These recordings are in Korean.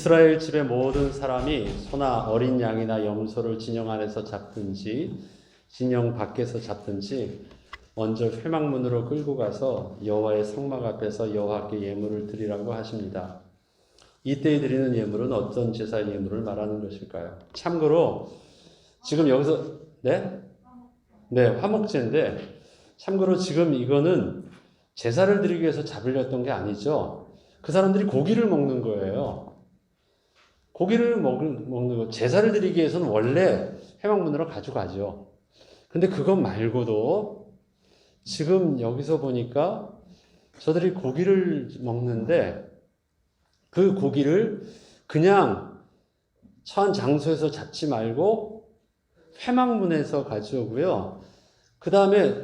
이스라엘 집의 모든 사람이 소나 어린 양이나 염소를 진영 안에서 잡든지 진영 밖에서 잡든지 먼저 회막문으로 끌고 가서 여호와의 성막 앞에서 여호와께 예물을 드리라고 하십니다. 이때 드리는 예물은 어떤 제사 예물을 말하는 것일까요? 참고로 지금 여기서 화목제인데 참고로 지금 이거는 제사를 드리기 위해서 잡으렸던 게 아니죠. 그 사람들이 고기를 먹는 거예요. 고기를 먹는 거. 제사를 드리기 위해서는 원래 회막문으로 가져가죠. 근데 그것 말고도 지금 여기서 보니까 저들이 고기를 먹는데 그 고기를 그냥 처한 장소에서 잡지 말고 회막문에서 가져오고요. 그 다음에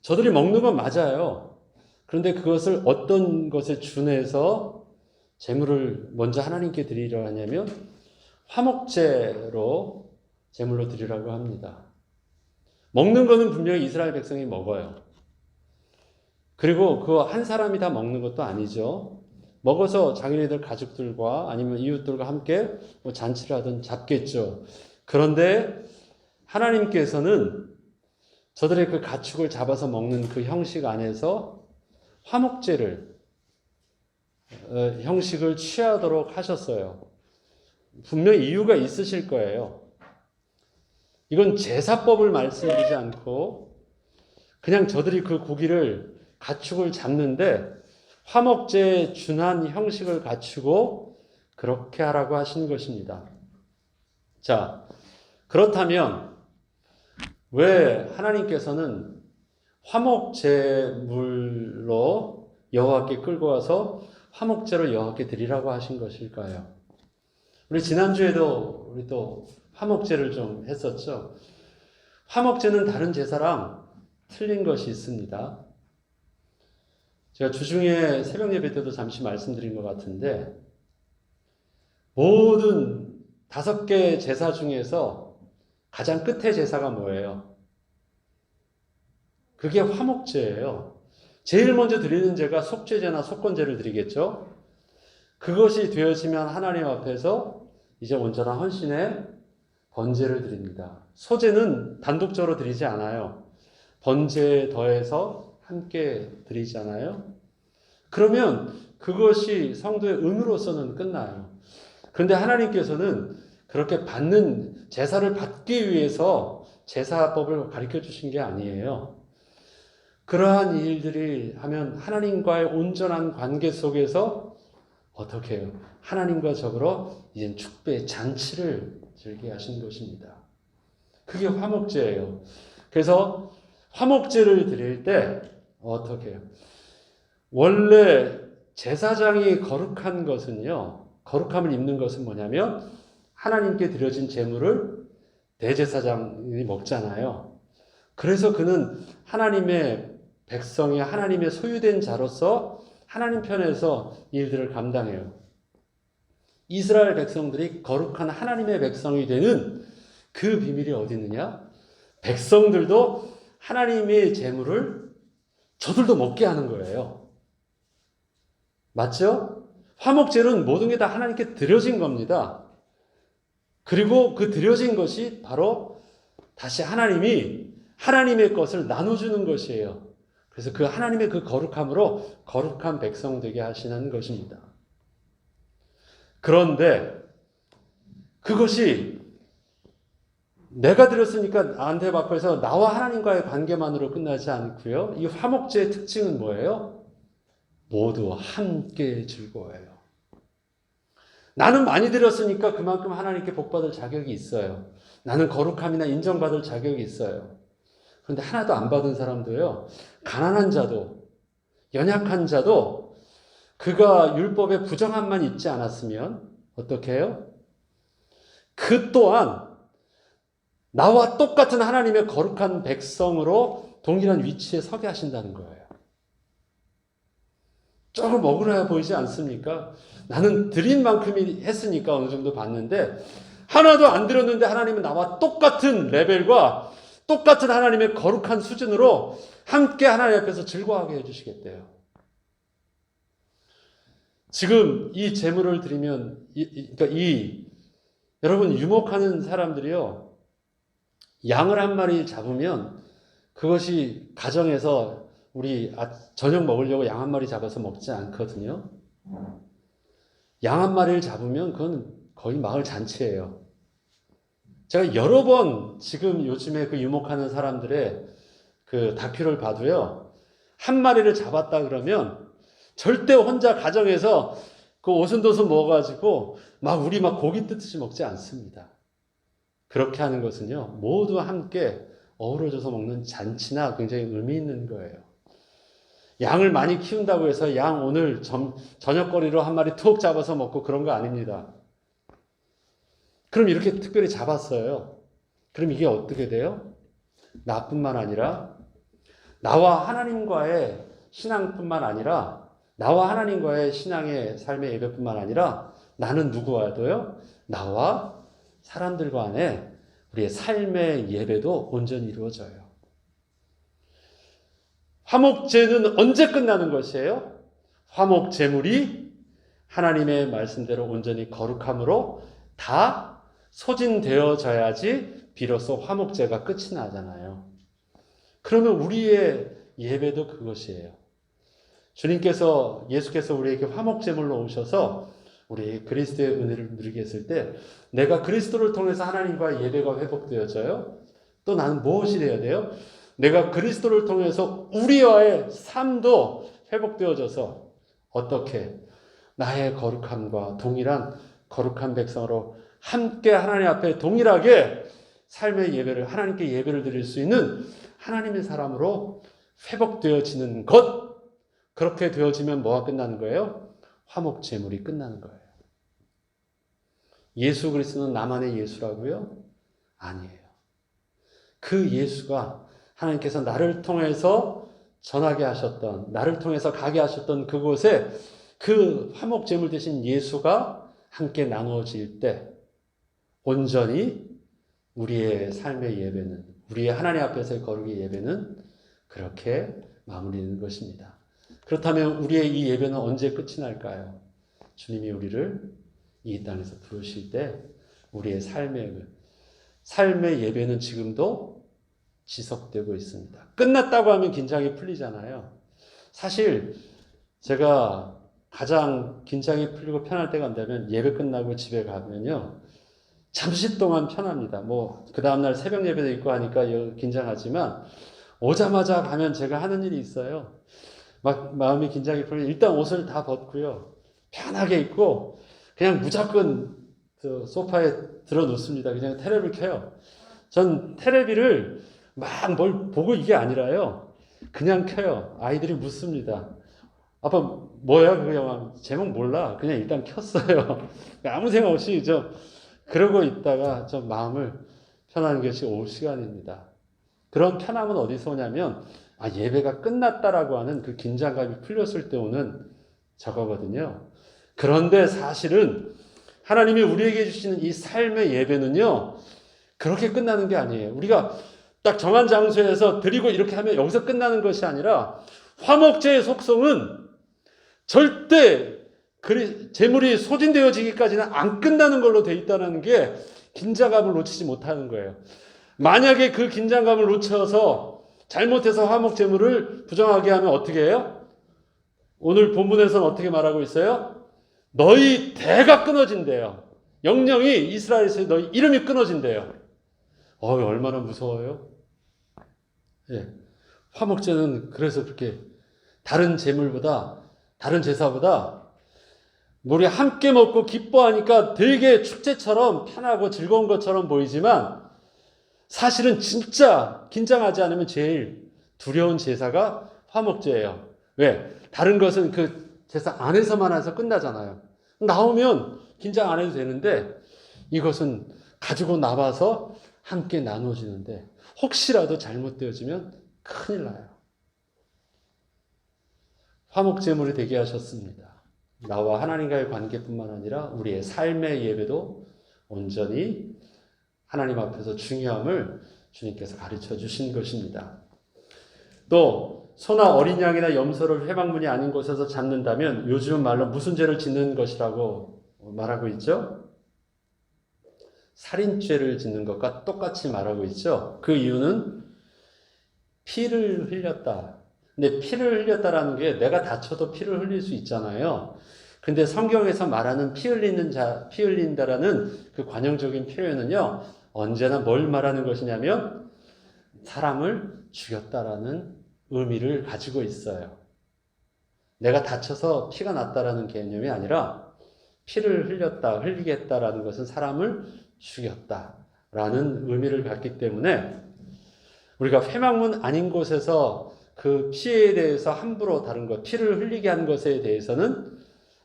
저들이 먹는 건 맞아요. 그런데 그것을 어떤 것에 준해서 제물을 먼저 하나님께 드리려 하냐면 화목제로 제물로 드리라고 합니다. 먹는 거는 분명히 이스라엘 백성이 먹어요. 그리고 그 한 사람이 다 먹는 것도 아니죠. 먹어서 자기네들 가족들과 아니면 이웃들과 함께 뭐 잔치를 하든 잡겠죠. 그런데 하나님께서는 저들의 그 가축을 잡아서 먹는 그 형식 안에서 형식을 취하도록 하셨어요. 분명히 이유가 있으실 거예요. 이건 제사법을 말씀드리지 않고 그냥 저들이 그 고기를 가축을 잡는데 화목제에 준한 형식을 갖추고 그렇게 하라고 하신 것입니다. 자, 그렇다면 왜 하나님께서는 화목제물로 여호와께 끌고 와서 화목제로 여호와께 드리라고 하신 것일까요? 우리 지난주에도 우리 또 화목제를 좀 했었죠. 화목제는 다른 제사랑 틀린 것이 있습니다. 제가 주중에 새벽 예배 때도 잠시 말씀드린 것 같은데 모든 5개 제사 중에서 가장 끝에 제사가 뭐예요? 그게 화목제예요. 제일 먼저 드리는 제가 속죄제나 속건제를 드리겠죠. 그것이 되어지면 하나님 앞에서 이제 온전한 헌신의 번제를 드립니다. 소제는 단독적으로 드리지 않아요. 번제에 더해서 함께 드리잖아요. 그러면 그것이 성도의 은으로서는 끝나요. 그런데 하나님께서는 그렇게 받는 제사를 받기 위해서 제사법을 가르쳐 주신 게 아니에요. 그러한 일들이 하면 하나님과의 온전한 관계 속에서 어떻게 해요? 하나님과 적으로 이제 축배의 잔치를 즐기게 하신 것입니다. 그게 화목제예요. 그래서 화목제를 드릴 때 어떻게 해요? 원래 제사장이 거룩한 것은요, 거룩함을 입는 것은 뭐냐면 하나님께 드려진 제물을 대제사장이 먹잖아요. 그래서 그는 하나님의 백성이 하나님의 소유된 자로서 하나님 편에서 일들을 감당해요. 이스라엘 백성들이 거룩한 하나님의 백성이 되는 그 비밀이 어디 있느냐? 백성들도 하나님의 제물을 저들도 먹게 하는 거예요. 맞죠? 화목제는 모든 게 다 하나님께 드려진 겁니다. 그리고 그 드려진 것이 바로 다시 하나님이 하나님의 것을 나눠주는 것이에요. 그래서 그 하나님의 그 거룩함으로 거룩한 백성 되게 하시는 것입니다. 그런데 그것이 내가 드렸으니까 나한테 받고 해서 나와 하나님과의 관계만으로 끝나지 않고요. 이 화목제의 특징은 뭐예요? 모두 함께 즐거워해요. 나는 많이 드렸으니까 그만큼 하나님께 복받을 자격이 있어요. 나는 거룩함이나 인정받을 자격이 있어요. 그런데 하나도 안 받은 사람도요. 가난한 자도 연약한 자도 그가 율법의 부정함만 입지 않았으면 어떻게 해요? 그 또한 나와 똑같은 하나님의 거룩한 백성으로 동일한 위치에 서게 하신다는 거예요. 조금 억울해 보이지 않습니까? 나는 드린 만큼이 했으니까 어느 정도 받는데 하나도 안 드렸는데 하나님은 나와 똑같은 레벨과 똑같은 하나님의 거룩한 수준으로 함께 하나님 앞에서 즐거워하게 해주시겠대요. 지금 이 제물을 드리면, 그러니까 여러분 유목하는 사람들이요, 양을 한 마리 잡으면 그것이 가정에서 우리 저녁 먹으려고 양 한 마리 잡아서 먹지 않거든요. 양 한 마리를 잡으면 그건 거의 마을 잔치예요. 제가 여러 번 지금 요즘에 그 유목하는 사람들의 그 다큐를 봐도요, 한 마리를 잡았다 그러면 절대 혼자 가정에서 그 오순도순 먹어가지고 우리 고기 뜯듯이 먹지 않습니다. 그렇게 하는 것은요, 모두 함께 어우러져서 먹는 잔치나 굉장히 의미 있는 거예요. 양을 많이 키운다고 해서 양 오늘 저녁거리로 한 마리 툭 잡아서 먹고 그런 거 아닙니다. 그럼 이렇게 특별히 잡았어요. 그럼 이게 어떻게 돼요? 나뿐만 아니라 나와 하나님과의 신앙뿐만 아니라 나와 하나님과의 신앙의 삶의 예배뿐만 아니라 나는 누구와도요? 나와 사람들 간에 우리의 삶의 예배도 온전히 이루어져요. 화목제는 언제 끝나는 것이에요? 화목제물이 하나님의 말씀대로 온전히 거룩함으로 다 소진되어져야지 비로소 화목제가 끝이 나잖아요. 그러면 우리의 예배도 그것이에요. 예수께서 우리에게 화목제물로 오셔서 우리 그리스도의 은혜를 누리게 했을 때 내가 그리스도를 통해서 하나님과의 예배가 회복되어져요. 또 나는 무엇이 되어야 돼요? 내가 그리스도를 통해서 우리와의 삶도 회복되어져서 어떻게 나의 거룩함과 동일한 거룩한 백성으로 함께 하나님 앞에 동일하게 삶의 예배를 하나님께 예배를 드릴 수 있는 하나님의 사람으로 회복되어지는 것. 그렇게 되어지면 뭐가 끝나는 거예요? 화목제물이 끝나는 거예요. 예수 그리스도는 나만의 예수라고요? 아니에요. 그 예수가 하나님께서 나를 통해서 전하게 하셨던, 나를 통해서 가게 하셨던 그곳에 그 화목제물 되신 예수가 함께 나누어질 때 온전히 우리의 삶의 예배는, 우리의 하나님 앞에서의 거룩의 예배는 그렇게 마무리되는 것입니다. 그렇다면 우리의 이 예배는 언제 끝이 날까요? 주님이 우리를 이 땅에서 부르실 때 우리의 삶의 예배는 지금도 지속되고 있습니다. 끝났다고 하면 긴장이 풀리잖아요. 사실 제가 가장 긴장이 풀리고 편할 때가 온다면 예배 끝나고 집에 가면요. 잠시 동안 편합니다. 그 다음날 새벽 예배도 있고 하니까 긴장하지만 오자마자 가면 제가 하는 일이 있어요. 마음이 긴장이 풀리면 일단 옷을 다 벗고요. 편하게 입고 그냥 무조건 소파에 들어 눕습니다. 그냥 테레비를 켜요. 전 테레비를 뭘 보고 이게 아니라요. 그냥 켜요. 아이들이 묻습니다. 아빠 뭐야 그 영화? 제목 몰라. 그냥 일단 켰어요. 아무 생각 없이 그러고 있다가 좀 마음을 편하는 것이 올 시간입니다. 그런 편함은 어디서 오냐면 예배가 끝났다라고 하는 그 긴장감이 풀렸을 때 오는 저거거든요. 그런데 사실은 하나님이 우리에게 주시는 이 삶의 예배는요. 그렇게 끝나는 게 아니에요. 우리가 딱 정한 장소에서 드리고 이렇게 하면 여기서 끝나는 것이 아니라 화목제의 속성은 절대 제물이 소진되어지기까지는 안 끝나는 걸로 돼 있다는 게 긴장감을 놓치지 못하는 거예요. 만약에 그 긴장감을 놓쳐서 잘못해서 화목제물을 부정하게 하면 어떻게 해요? 오늘 본문에서는 어떻게 말하고 있어요? 너희 대가 끊어진대요. 영영이 이스라엘에서 너희 이름이 끊어진대요. 얼마나 무서워요? 예. 화목제는 그래서 그렇게 다른 제사보다 우리 함께 먹고 기뻐하니까 되게 축제처럼 편하고 즐거운 것처럼 보이지만 사실은 진짜 긴장하지 않으면 제일 두려운 제사가 화목제예요. 왜? 다른 것은 그 제사 안에서만 해서 끝나잖아요. 나오면 긴장 안 해도 되는데 이것은 가지고 나와서 함께 나눠지는데 혹시라도 잘못되어지면 큰일 나요. 화목제물이 되게 하셨습니다. 나와 하나님과의 관계뿐만 아니라 우리의 삶의 예배도 온전히 하나님 앞에서 중요함을 주님께서 가르쳐 주신 것입니다. 또 소나 어린 양이나 염소를 회막문이 아닌 곳에서 잡는다면 요즘 말로 무슨 죄를 짓는 것이라고 말하고 있죠? 살인죄를 짓는 것과 똑같이 말하고 있죠. 그 이유는 피를 흘렸다. 근데 피를 흘렸다라는 게 내가 다쳐도 피를 흘릴 수 있잖아요. 근데 성경에서 말하는 피 흘린다라는 그 관용적인 표현은요, 언제나 뭘 말하는 것이냐면 사람을 죽였다라는 의미를 가지고 있어요. 내가 다쳐서 피가 났다라는 개념이 아니라 피를 흘리겠다라는 것은 사람을 죽였다라는 의미를 갖기 때문에 우리가 회막문 아닌 곳에서 그 피에 대해서 함부로 다룬 것, 피를 흘리게 한 것에 대해서는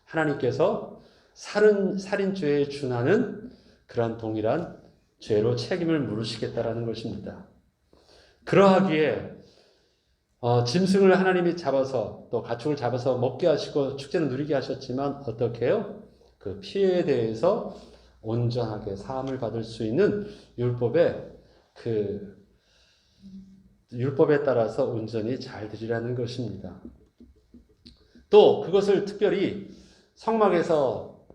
하나님께서 살인죄에 준하는 그러한 동일한 죄로 책임을 물으시겠다라는 것입니다. 그러하기에 짐승을 하나님이 잡아서 또 가축을 잡아서 먹게 하시고 축제는 누리게 하셨지만 어떻게 해요? 그 피에 대해서 온전하게 사함을 받을 수 있는 율법에 따라서 온전히 잘 드리라는 것입니다. 또 그것을 특별히 성막에서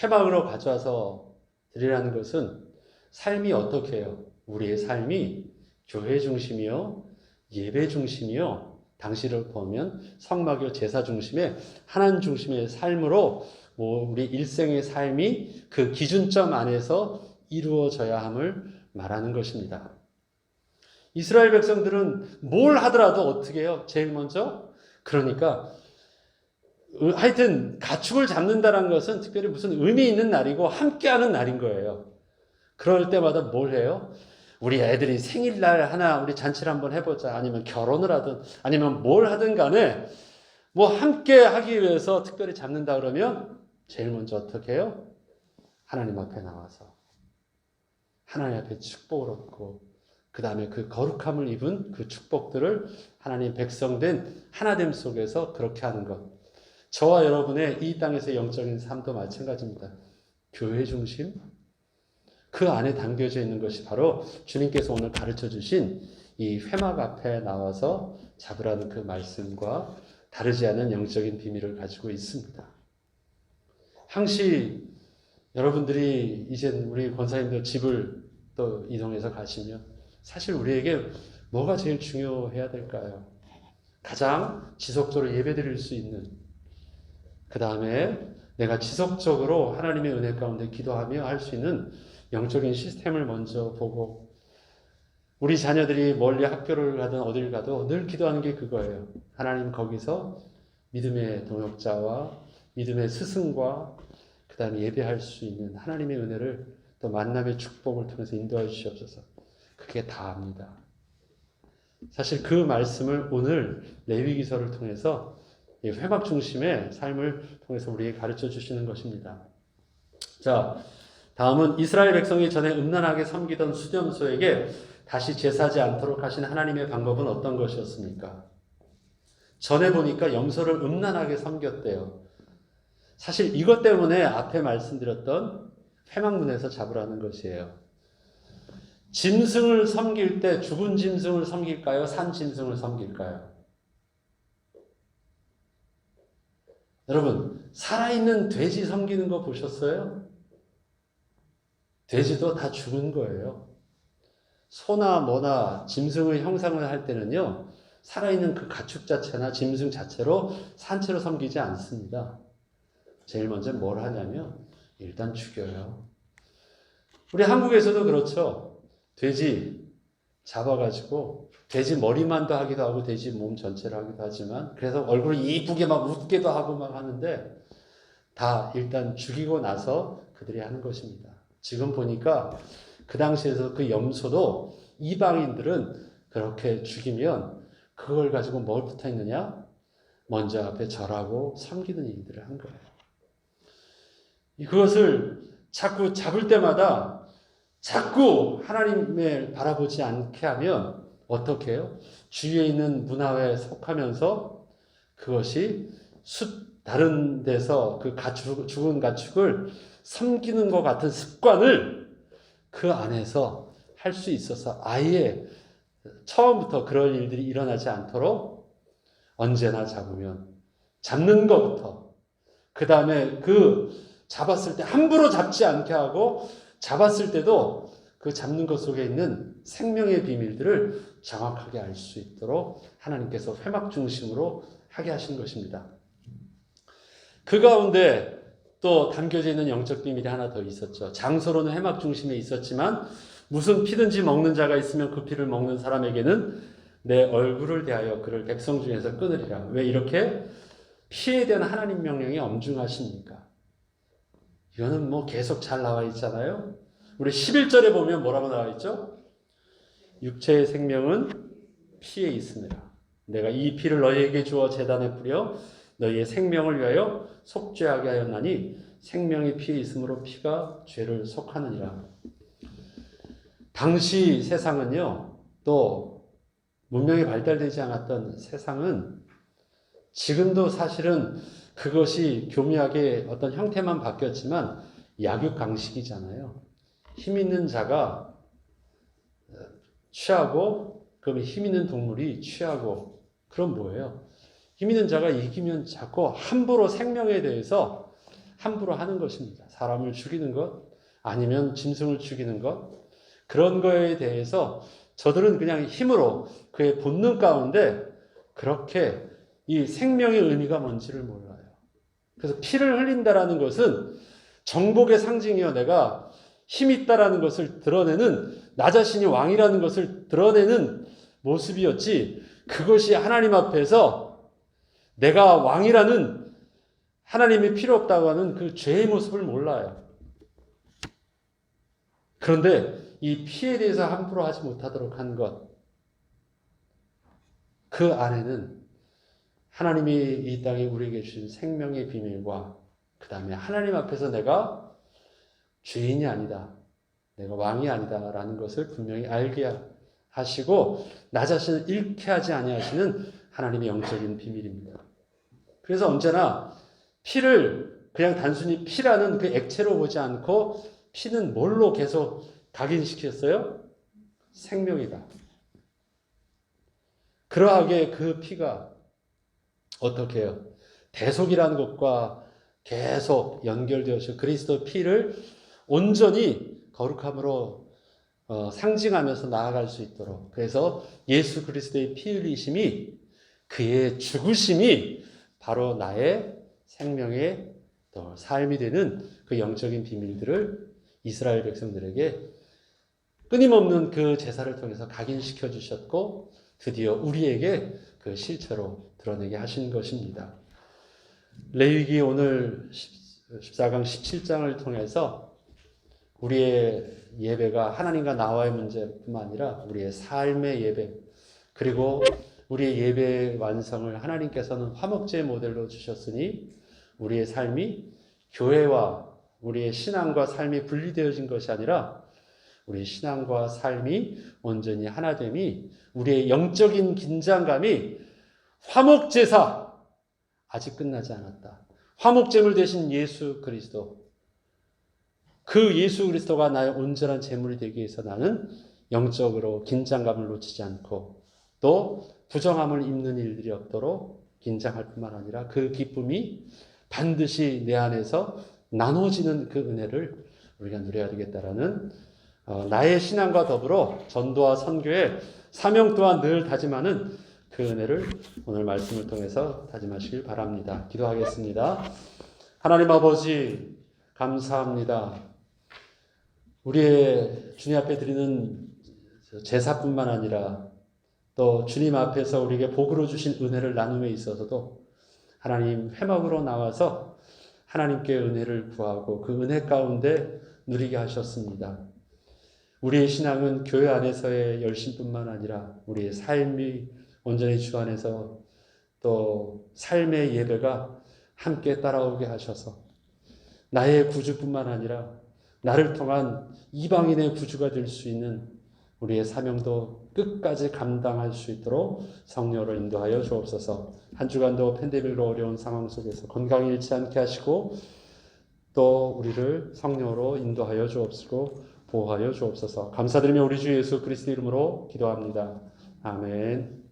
회막으로 가져와서 드리라는 것은 삶이 어떻게 해요? 우리의 삶이 교회 중심이요, 예배 중심이요, 당시를 보면 성막의 제사 중심의 하나님 중심의 삶으로 우리 일생의 삶이 그 기준점 안에서 이루어져야 함을 말하는 것입니다. 이스라엘 백성들은 뭘 하더라도 어떻게 해요? 제일 먼저? 그러니까 하여튼 가축을 잡는다는 것은 특별히 무슨 의미 있는 날이고 함께하는 날인 거예요. 그럴 때마다 뭘 해요? 우리 애들이 생일날 하나 우리 잔치를 한번 해보자, 아니면 결혼을 하든 아니면 뭘 하든 간에 뭐 함께 하기 위해서 특별히 잡는다 그러면 제일 먼저 어떻게 해요? 하나님 앞에 나와서 하나님 앞에 축복을 얻고 그 다음에 그 거룩함을 입은 그 축복들을 하나님 백성된 하나됨 속에서 그렇게 하는 것. 저와 여러분의 이 땅에서 영적인 삶도 마찬가지입니다. 교회 중심, 그 안에 담겨져 있는 것이 바로 주님께서 오늘 가르쳐 주신 이 회막 앞에 나와서 잡으라는 그 말씀과 다르지 않은 영적인 비밀을 가지고 있습니다. 항시 여러분들이 이제 우리 권사님들 집을 또 이동해서 가시면 사실 우리에게 뭐가 제일 중요해야 될까요? 가장 지속적으로 예배드릴 수 있는, 그 다음에 내가 지속적으로 하나님의 은혜 가운데 기도하며 할 수 있는 영적인 시스템을 먼저 보고, 우리 자녀들이 멀리 학교를 가든 어딜 가도 늘 기도하는 게 그거예요. 하나님 거기서 믿음의 동역자와 믿음의 스승과 그 다음에 예배할 수 있는 하나님의 은혜를 또 만남의 축복을 통해서 인도해 주시옵소서. 그게 다입니다. 사실 그 말씀을 오늘 레위기서를 통해서 회막 중심의 삶을 통해서 우리에게 가르쳐 주시는 것입니다. 자, 다음은 이스라엘 백성이 전에 음란하게 섬기던 수렴소에게 다시 제사하지 않도록 하신 하나님의 방법은 어떤 것이었습니까? 전에 보니까 염소를 음란하게 섬겼대요. 사실 이것 때문에 앞에 말씀드렸던 회막문에서 잡으라는 것이에요. 짐승을 섬길 때 죽은 짐승을 섬길까요? 산 짐승을 섬길까요? 여러분, 살아있는 돼지 섬기는 거 보셨어요? 돼지도 다 죽은 거예요. 소나 뭐나 짐승의 형상을 할 때는요, 살아있는 그 가축 자체나 짐승 자체로 산채로 섬기지 않습니다. 제일 먼저 뭘 하냐면 일단 죽여요. 우리 한국에서도 그렇죠. 돼지 잡아가지고 돼지 머리만도 하기도 하고 돼지 몸 전체를 하기도 하지만, 그래서 얼굴을 이쁘게 막 웃게도 하고 막 하는데 다 일단 죽이고 나서 그들이 하는 것입니다. 지금 보니까 그 당시에서 그 염소도 이방인들은 그렇게 죽이면 그걸 가지고 뭘 붙어 있느냐? 먼저 앞에 절하고 섬기는 일들을 한 거예요. 그것을 자꾸 잡을 때마다 자꾸 하나님을 바라보지 않게 하면 어떻게 해요? 주위에 있는 문화에 속하면서 그것이 다른 데서 그 죽은 가축을 섬기는 것 같은 습관을 그 안에서 할 수 있어서 아예 처음부터 그런 일들이 일어나지 않도록 언제나 잡으면 잡는 것부터, 그 다음에 잡았을 때 함부로 잡지 않게 하고, 잡았을 때도 그 잡는 것 속에 있는 생명의 비밀들을 정확하게 알 수 있도록 하나님께서 회막 중심으로 하게 하신 것입니다. 그 가운데 또 담겨져 있는 영적 비밀이 하나 더 있었죠. 장소로는 회막 중심에 있었지만 무슨 피든지 먹는 자가 있으면 그 피를 먹는 사람에게는 내 얼굴을 대하여 그를 백성 중에서 끊으리라. 왜 이렇게 피에 대한 하나님 명령이 엄중하십니까? 이거는 뭐 계속 잘 나와 있잖아요. 우리 11절에 보면 뭐라고 나와 있죠? 육체의 생명은 피에 있음이라. 내가 이 피를 너희에게 주어 제단에 뿌려 너희의 생명을 위하여 속죄하게 하였나니 생명이 피에 있으므로 피가 죄를 속하느니라. 당시 세상은요, 또 문명이 발달되지 않았던 세상은 지금도 사실은 그것이 교묘하게 어떤 형태만 바뀌었지만 약육강식이잖아요. 힘 있는 자가 취하고, 그럼 힘 있는 동물이 취하고, 그럼 뭐예요? 힘 있는 자가 이기면 자꾸 함부로 생명에 대해서 함부로 하는 것입니다. 사람을 죽이는 것, 아니면 짐승을 죽이는 것, 그런 거에 대해서 저들은 그냥 힘으로 그의 본능 가운데 그렇게 이 생명의 의미가 뭔지를 몰라요. 그래서 피를 흘린다라는 것은 정복의 상징이요. 내가 힘이 있다라는 것을 드러내는, 나 자신이 왕이라는 것을 드러내는 모습이었지, 그것이 하나님 앞에서 내가 왕이라는, 하나님이 필요 없다고 하는 그 죄의 모습을 몰라요. 그런데 이 피에 대해서 함부로 하지 못하도록 한 것, 그 안에는 하나님이 이 땅에 우리에게 주신 생명의 비밀과 그 다음에 하나님 앞에서 내가 죄인이 아니다, 내가 왕이 아니다라는 것을 분명히 알게 하시고 나 자신을 잃게 하지 아니하시는 하나님의 영적인 비밀입니다. 그래서 언제나 피를 그냥 단순히 피라는 그 액체로 보지 않고 피는 뭘로 계속 각인시켰어요? 생명이다. 그러하게 그 피가 어떻게 해요? 대속이라는 것과 계속 연결되어서 그리스도 피를 온전히 거룩함으로 상징하면서 나아갈 수 있도록, 그래서 예수 그리스도의 피 흘리심이, 그의 죽으심이 바로 나의 생명의 삶이 되는 그 영적인 비밀들을 이스라엘 백성들에게 끊임없는 그 제사를 통해서 각인시켜 주셨고 드디어 우리에게 그 실체로 드러내게 하신 것입니다. 레위기 오늘 14강 17장을 통해서 우리의 예배가 하나님과 나와의 문제뿐만 아니라 우리의 삶의 예배, 그리고 우리의 예배의 완성을 하나님께서는 화목제의 모델로 주셨으니 우리의 삶이 교회와 우리의 신앙과 삶이 분리되어진 것이 아니라 우리의 신앙과 삶이 온전히 하나됨이, 우리의 영적인 긴장감이 화목제사, 아직 끝나지 않았다. 화목제물 대신 예수 그리스도, 그 예수 그리스도가 나의 온전한 제물이 되기 위해서 나는 영적으로 긴장감을 놓치지 않고 또 부정함을 입는 일들이 없도록 긴장할 뿐만 아니라 그 기쁨이 반드시 내 안에서 나눠지는 그 은혜를 우리가 누려야 되겠다라는 나의 신앙과 더불어 전도와 선교의 사명 또한 늘 다짐하는 그 은혜를 오늘 말씀을 통해서 다짐하시길 바랍니다. 기도하겠습니다. 하나님 아버지 감사합니다. 우리의 주님 앞에 드리는 제사뿐만 아니라 또 주님 앞에서 우리에게 복으로 주신 은혜를 나눔에 있어서도 하나님 회막으로 나와서 하나님께 은혜를 구하고 그 은혜 가운데 누리게 하셨습니다. 우리의 신앙은 교회 안에서의 열심뿐만 아니라 우리의 삶이 온전히 주 안에서 또 삶의 예배가 함께 따라오게 하셔서 나의 구주뿐만 아니라 나를 통한 이방인의 구주가 될 수 있는 우리의 사명도 끝까지 감당할 수 있도록 성령으로 인도하여 주옵소서. 한 주간도 팬데믹으로 어려운 상황 속에서 건강을 잃지 않게 하시고 또 우리를 성령으로 인도하여 주옵시고 보호하여 주옵소서. 감사드리며 우리 주 예수 그리스도 이름으로 기도합니다. 아멘.